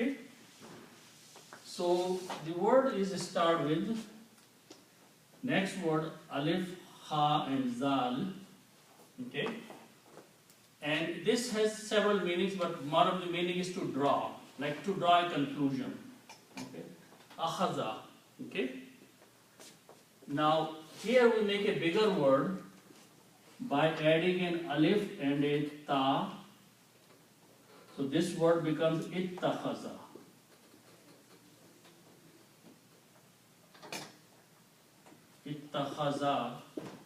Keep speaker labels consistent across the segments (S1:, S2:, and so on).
S1: Okay. So the word is start with next word alif, ha, and zal. Okay. And this has several meanings, but one of the meaning is to draw, like to draw a conclusion. Okay. Akhaza. Okay. Now here we make a bigger word by adding an alif and a ta. So this word becomes ittakhaza. Ittakhaza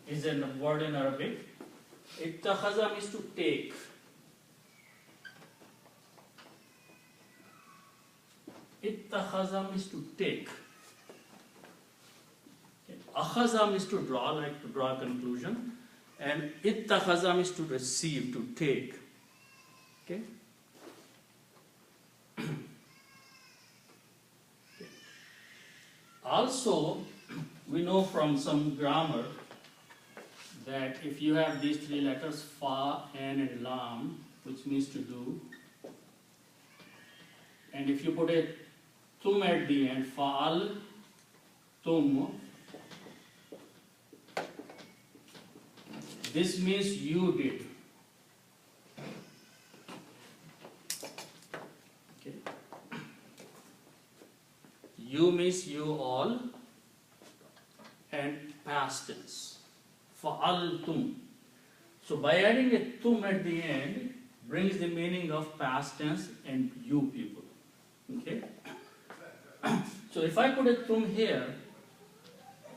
S1: is a word in Arabic. Ittakhaza means to take. Ittakhaza means to take. Okay. Akhaza means to draw, like to draw a conclusion. And ittakhaza means to receive, to take. Okay? Also, we know from some grammar that if you have these three letters, fa, an, and lam, which means to do, and if you put a tum at the end, fa'al, tum, this means you did. Okay. You means you all, and past tense. Fa'altum. So by adding a tum at the end, brings the meaning of past tense and you people. Okay. So if I put a tum here,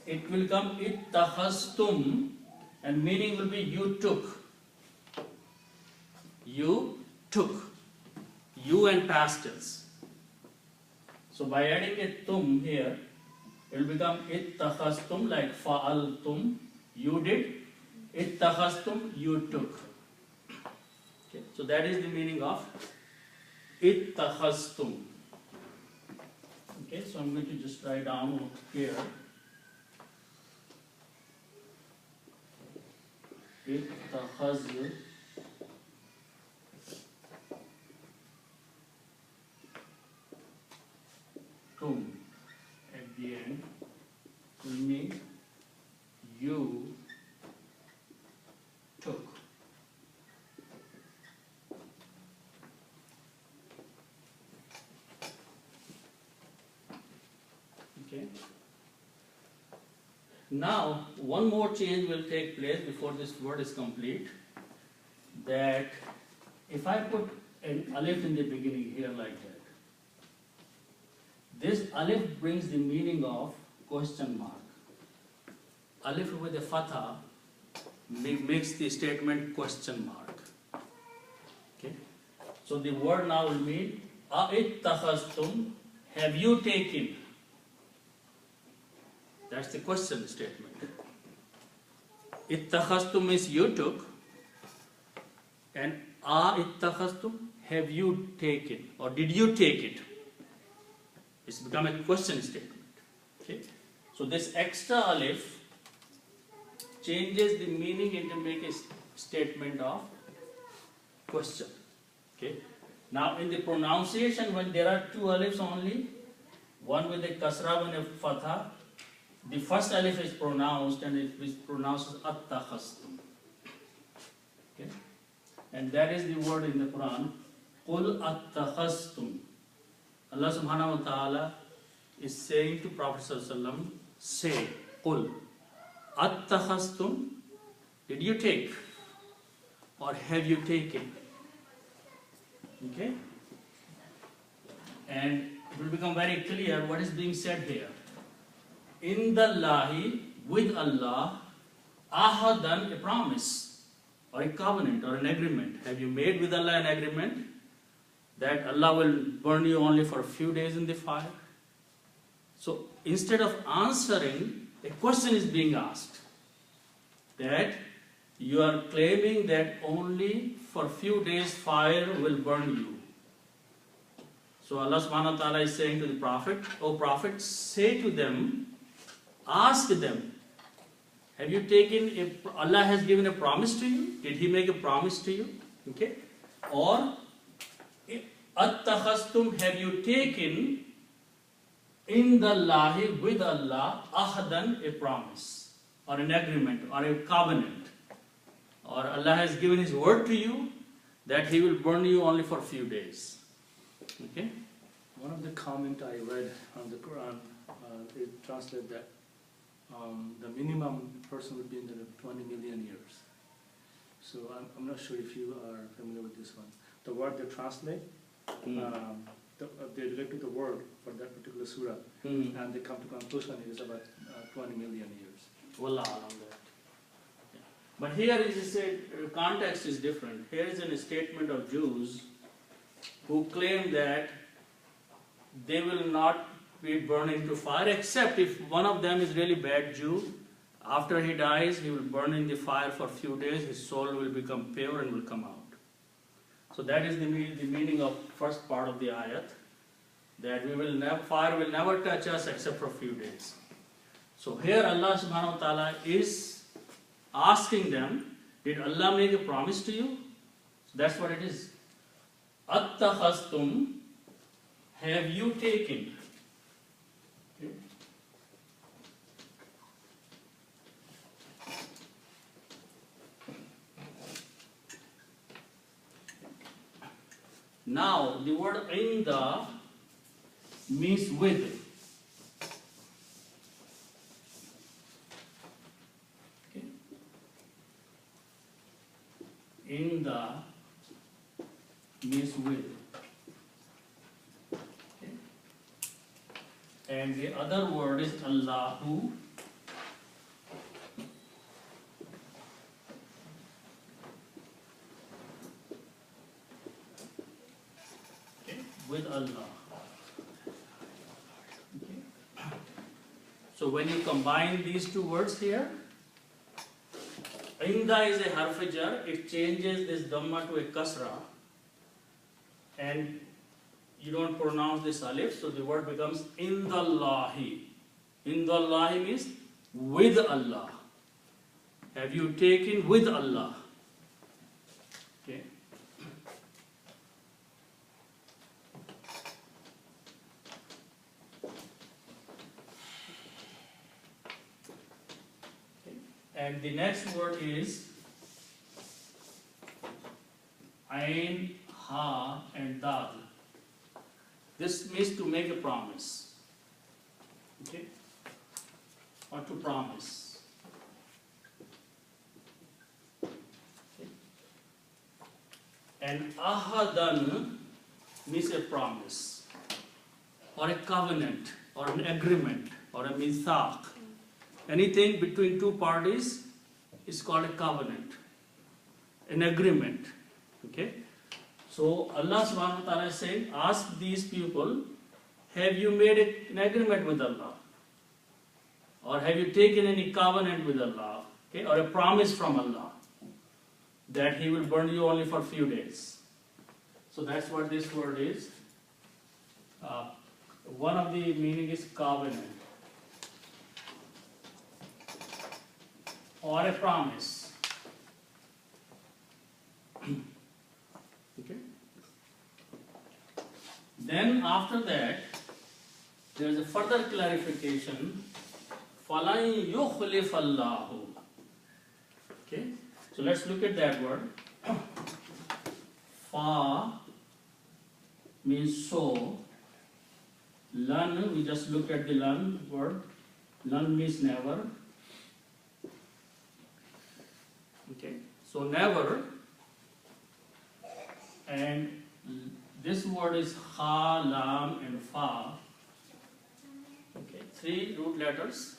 S1: it will come ittakhastum, and meaning will be you took. You took. You and past tense. So by adding a tum here, it will become ittakhastum, like fa'altum, you did. Ittakhastum, you took. Okay. So that is the meaning of ittakhastum. Okay, so I'm going to just write down here. Ittakhaztum at the end will mean you took. Okay. Now, one more change will take place before this word is complete. That if I put an alif in the beginning here like that, this alif brings the meaning of question mark. Alif with a fatha makes the statement question mark. Okay. So the word now will mean a'ittakhastum, have you taken? That's the question statement. Ittakhastum means you took, and a'ittakhastum, have you taken, or did you take it? It's become a question statement. Okay. So this extra alif changes the meaning and to make a statement of question. Okay. Now in the pronunciation, when there are two alifs only, one with a kasra, one with a fatha, the first alif is pronounced and it is pronounced as attakhastum. Okay. And that is the word in the Quran, Qul attakhastum. Allah subhanahu wa ta'ala is saying to Prophet sallallahu alaihi wasallam, say, Qul attakhastum, did you take or have you taken? Okay? And it will become very clear what is being said here. In the Lahi, with Allah, ahadan, a promise, or a covenant, or an agreement. Have you made with Allah an agreement that Allah will burn you only for a few days in the fire? So instead of answering, a question is being asked. That you are claiming that only for a few days fire will burn you. So Allah subhanahu wa ta'ala is saying to the Prophet, O Prophet, say to them, ask them, have you taken Allah has given a promise to you? Did He make a promise to you? Okay? Or Attakhastum, have you taken in the Allahi, with Allah, ahdan, a promise, or an agreement, or a covenant, or Allah has given His word to you that He will burn you only for a few days. Okay?
S2: One of the comment I read on the Quran, it translates that the minimum person would be in the 20 million years. So I'm not sure if you are familiar with this one. The word they translate, they relate to the word for that particular surah, and they come to conclusion it is about 20 million years.
S1: Wallah alam that. Yeah. But here is a context is different. Here is a statement of Jews who claim that they will not be burned into fire except if one of them is really bad Jew. After he dies, he will burn in the fire for a few days. His soul will become pure and will come out. So that is the meaning of first part of the ayat, that fire will never touch us except for a few days. So here Allah subhanahu wa ta'ala is asking them, did Allah make a promise to you? So that's what it is. Attakhastum, have you taken? Okay. Now, the word inda means with. Okay. Inda means with. Okay. And the other word is Allahu. With Allah. Okay. So when you combine these two words here, Inda is a harf jar, it changes this dhamma to a kasra, and you don't pronounce this alif, so the word becomes Indallahi. Indallahi means with Allah. Have you taken with Allah? Okay. And the next word is Ain, Ha, and Dal. This means to make a promise. Okay? Or to promise. Okay? And Ahadan means a promise, or a covenant, or an agreement, or a mithaq. Anything between two parties is called a covenant, an agreement. Okay? So Allah subhanahu wa ta'ala is saying, ask these people, have you made an agreement with Allah? Or have you taken any covenant with Allah? Okay? Or a promise from Allah that He will burn you only for a few days. So that's what this word is. One of the meaning is covenant, or a promise. Okay. Then after that, there is a further clarification. فَلَنْ يُخْلِفَ اللَّهُ. Okay. So let's look at that word. Fa means so. Lan, we just look at the lan word. Lan means never. Okay, so never, and this word is Ha, Lam, and Fa. Okay, 3 root letters,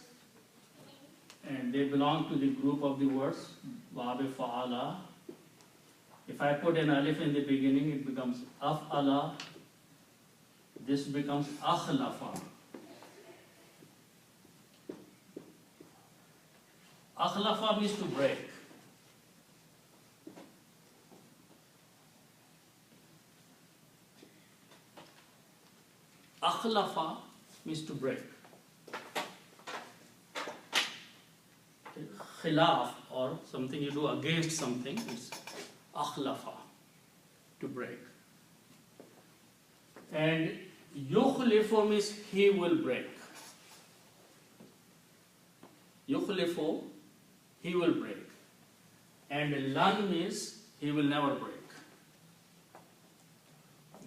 S1: and they belong to the group of the words Bab Fa'ala. If I put an alif in the beginning, it becomes Af'ala. This becomes Akhlafa. Akhlafa means to break. Akhlafa means to break. Khilaf, or something you do against something, is akhlafa, to break. And yukhlifu means he will break. Yukhlifu, he will break. And lan means he will never break.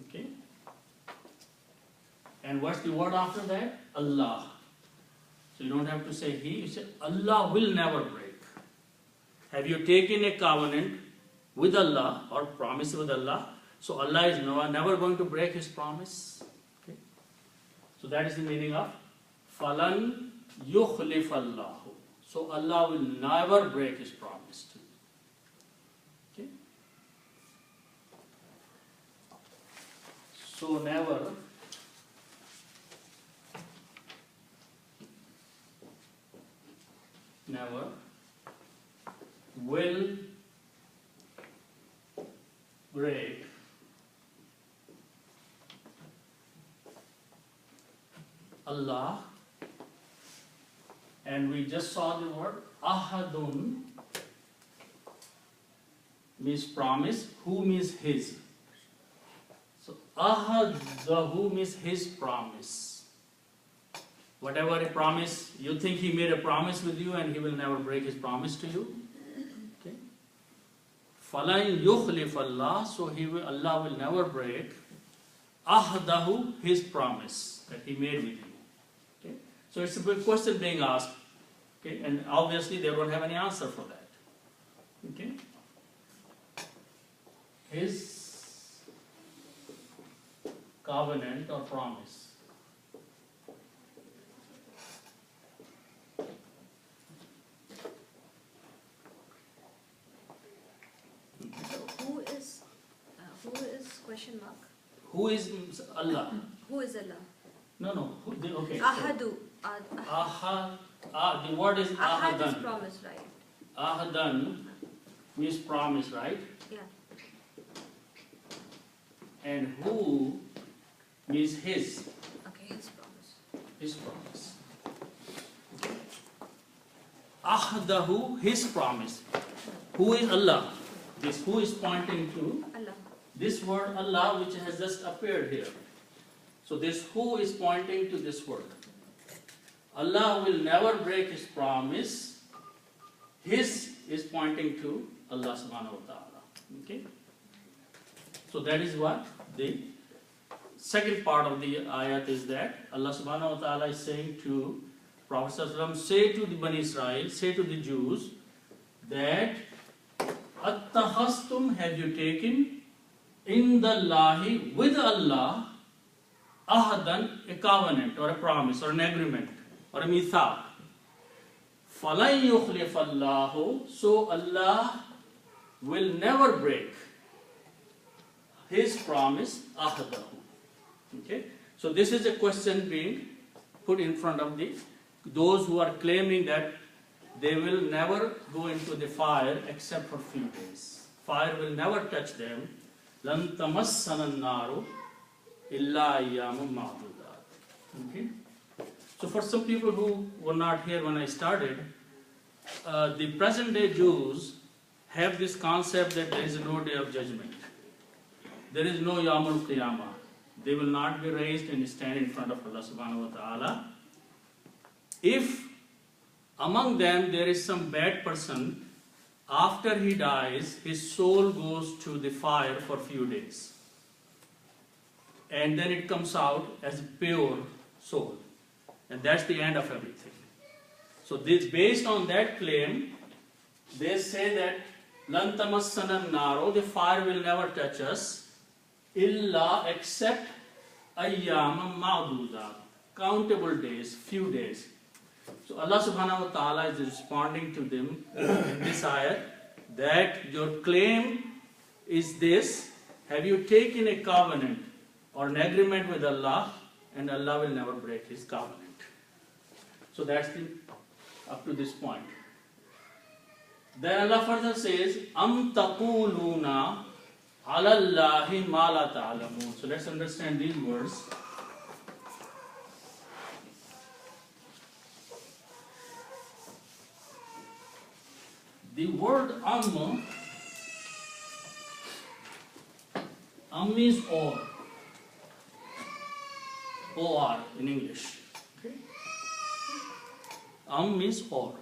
S1: Okay? And what's the word after that? Allah. So you don't have to say he, you say Allah will never break. Have you taken a covenant with Allah or promise with Allah? So Allah is never going to break His promise. Okay? So that is the meaning of Falan yukhlif Allahu. So Allah will never break His promise to you. Okay? So never will break Allah, and we just saw the word ahadun means promise, who means his. So ahadahu means his promise. Whatever a promise, you think he made a promise with you and he will never break his promise to you. Okay? Falan yukhlif Allah, so Allah will never break ahdahu, his promise that he made with you. Okay? So it's a big question being asked. Okay? And obviously they don't have any answer for that. Okay? His covenant or promise.
S3: Who is question mark?
S1: Who is Allah?
S3: Who is Allah?
S1: No. Okay.
S3: Ahadu.
S1: The word is
S3: Ahad is
S1: ahadan.
S3: promise, right?
S1: Ahadan means promise, right?
S3: Yeah.
S1: And who means his.
S3: Okay, his promise.
S1: His promise. Ahdahu, his promise. Who is Allah? This who is pointing to
S3: Allah.
S1: this word Allah, which has just appeared here. So this who is pointing to this word. Allah will never break His promise. His is pointing to Allah subhanahu wa ta'ala. Okay? So that is what the second part of the ayat is, that Allah subhanahu wa ta'ala is saying to Prophet sallallahu alaihi wasallam, say to the Bani Israel, say to the Jews, that Attakhastum, have you taken in the Lahi, with Allah, ahadan, a covenant or a promise or an agreement or a mithaq. Falan yukhlif Allahu, so Allah will never break His promise, ahadahu. Okay? So this is a question being put in front of those who are claiming that they will never go into the fire except for few days. Fire will never touch them. Lan tamassana an-naru illa ayyamun ma'dudat. Okay? So for some people who were not here when I started, the present day Jews have this concept that there is no day of judgment. There is no Yawmul Qiyamah. They will not be raised and stand in front of Allah subhanahu wa ta'ala. If among them there is some bad person, after he dies, his soul goes to the fire for a few days. And then it comes out as a pure soul. And that's the end of everything. So this, based on that claim, they say that Lan tamassana an-naru, the fire will never touch us, illa, except ayyamam ma'dudat, countable days, few days. So Allah subhanahu wa ta'ala is responding to them in this ayat that your claim is this: have you taken a covenant or an agreement with Allah, and Allah will never break His covenant. So that's up to this point. Then Allah further says, Am taquluna ala Allahi ma la ta'lamun. So let's understand these words. The word am means or. O-R in English. Okay? Means or.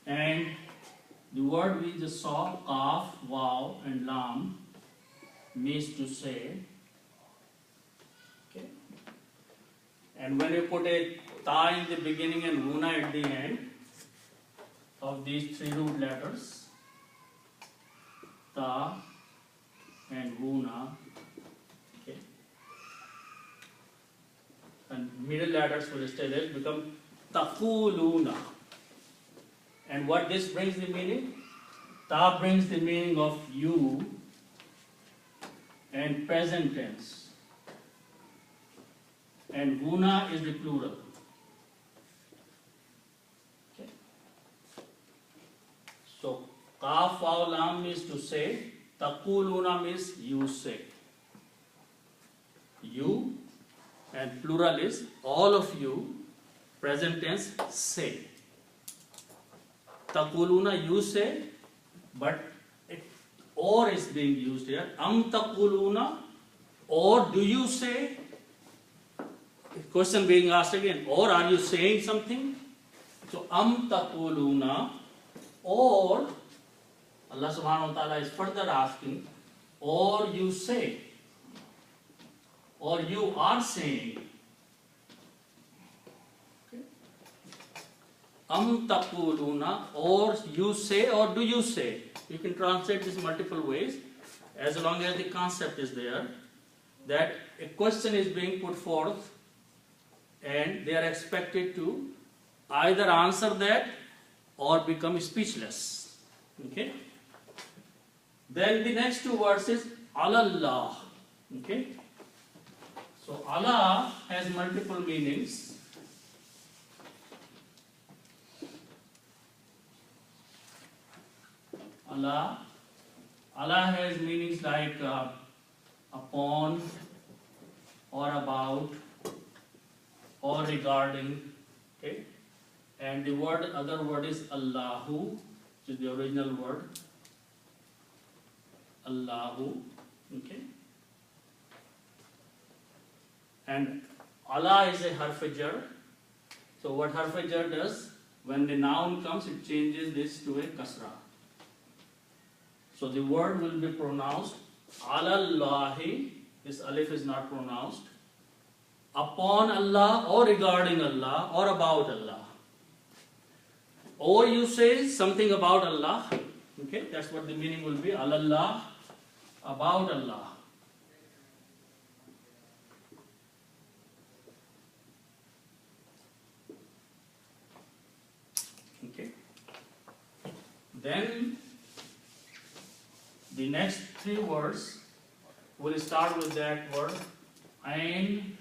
S1: And the word we just saw, kaf, waw, and lam, means to say. Okay? And when you put a ta in the beginning and guna at the end of these three root letters, ta and guna, okay, and middle letters will stay there, become taquluna. And what this brings the meaning? Ta brings the meaning of you and present tense. And guna is the plural. Okay. So kaf waw lam means to say, taquluna means you say. You, and plural is all of you, present tense say. Taquluna, you say, but or is being used here. Taquluna, or do you say? Question being asked again, or are you saying something? So taquluna, or Allah subhanahu wa ta'ala is further asking, or you say, or you are saying. Taquluna, or you say, or do you say? You can translate this multiple ways, as long as the concept is there, that a question is being put forth and they are expected to either answer that or become speechless. Okay? Then the next two words is Allah. Okay? So Allah has multiple meanings. Allah has meanings like upon, or about, or regarding. Okay? And the other word is Allahu, which is the original word. Allahu. Okay? And Allah is a harf-jar. So what harf-jar does, when the noun comes, it changes this to a kasra. So the word will be pronounced alallahi, this alif is not pronounced, upon Allah, or regarding Allah, or about Allah. Or you say something about Allah, okay, that's what the meaning will be, alallah, about Allah. Okay. Then the next three words, we'll start with that word, ain,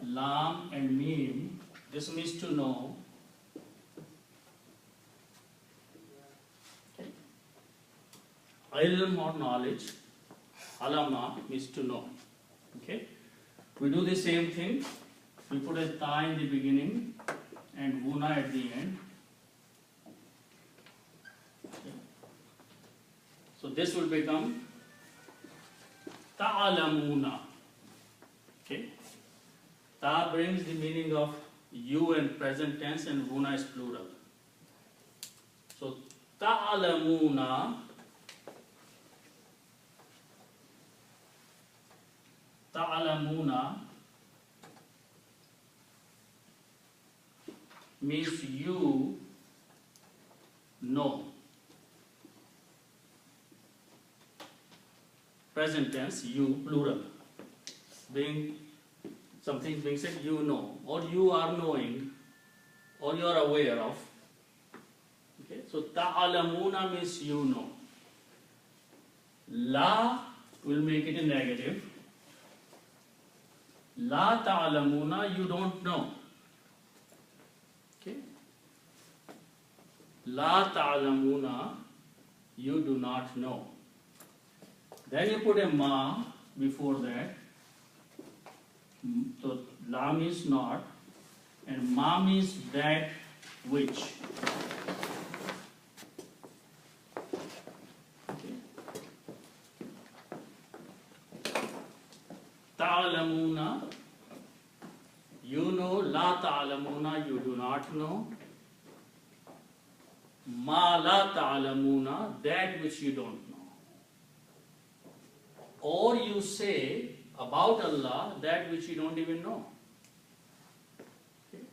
S1: lam, and mim. This means to know. Okay. Ilm or knowledge, alama means to know. Okay. We do the same thing. We put a ta in the beginning and guna at the end. So this will become ta'alamuna. Okay? Ta brings the meaning of you and present tense, and guna is plural. So ta'alamuna, means you know. Present tense, you, plural. Being something being said, you know, or you are knowing, or you are aware of. Okay, so ta'alamuna means you know. La will make it a negative. La ta'alamuna, you don't know. Okay. La ta'alamuna, you do not know. Then you put a ma before that. So la means not, and ma means that which. Okay. Ta'alamuna, la ta'lamuna, you do not know. Ma la ta'lamuna, that which you don't know. Or you say about Allah that which you don't even know. Okay.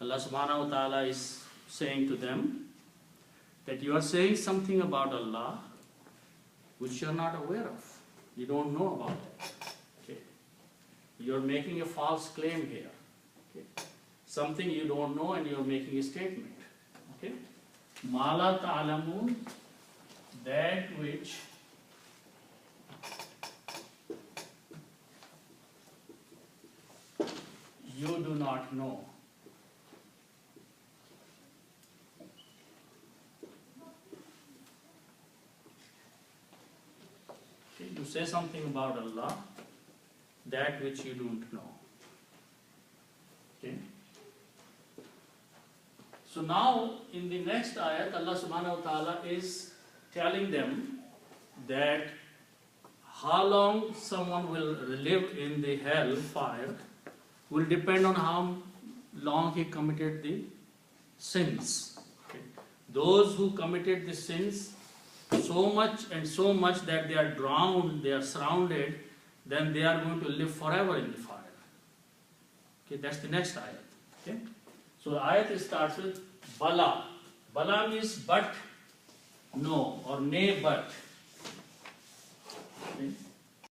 S1: Allah subhanahu wa ta'ala is saying to them that you are saying something about Allah which you are not aware of. You don't know about it. Okay. You are making a false claim here. Okay. Something you don't know and you are making a statement. Okay. Mala ta'lamun, that which you do not know. Okay. You say something about Allah, that which you don't know. Okay. So now in the next ayat, Allah subhanahu wa ta'ala is telling them that how long someone will live in the hell fire will depend on how long he committed the sins. Okay. Those who committed the sins so much that they are drowned, they are surrounded, then they are going to live forever in the fire. Okay, that's the next ayat. Okay. So the ayat starts with Bala. Bala means but, no, or nay but.